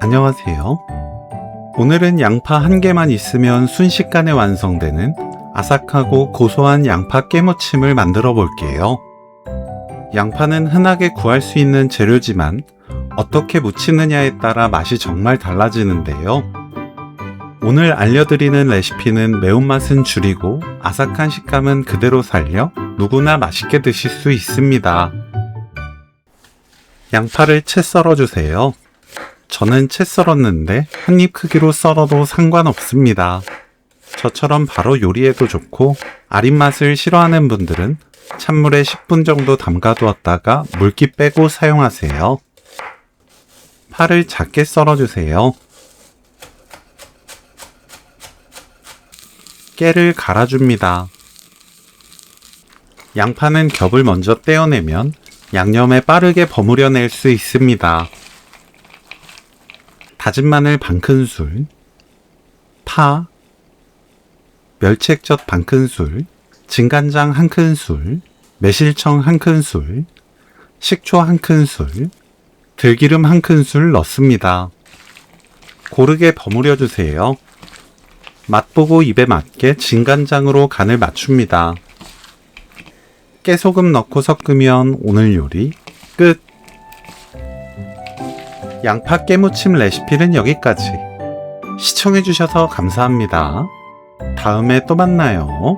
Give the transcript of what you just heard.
안녕하세요. 오늘은 양파 한 개만 있으면 순식간에 완성되는 아삭하고 고소한 양파 깨무침을 만들어 볼게요. 양파는 흔하게 구할 수 있는 재료지만 어떻게 무치느냐에 따라 맛이 정말 달라지는데요. 오늘 알려드리는 레시피는 매운맛은 줄이고 아삭한 식감은 그대로 살려 누구나 맛있게 드실 수 있습니다. 양파를 채 썰어주세요. 저는 채 썰었는데 한 입 크기로 썰어도 상관없습니다. 저처럼 바로 요리해도 좋고 아린 맛을 싫어하는 분들은 찬물에 10분 정도 담가두었다가 물기 빼고 사용하세요. 파를 작게 썰어주세요. 깨를 갈아줍니다. 양파는 겹을 먼저 떼어내면 양념에 빠르게 버무려낼 수 있습니다. 다진 마늘 반큰술, 파, 멸치액젓 반큰술, 진간장 1큰술, 매실청 1큰술, 식초 1큰술, 들기름 1큰술 넣습니다. 고르게 버무려주세요. 맛보고 입에 맞게 진간장으로 간을 맞춥니다. 깨소금 넣고 섞으면 오늘 요리 끝! 양파 깨무침 레시피는 여기까지. 시청해주셔서 감사합니다. 다음에 또 만나요.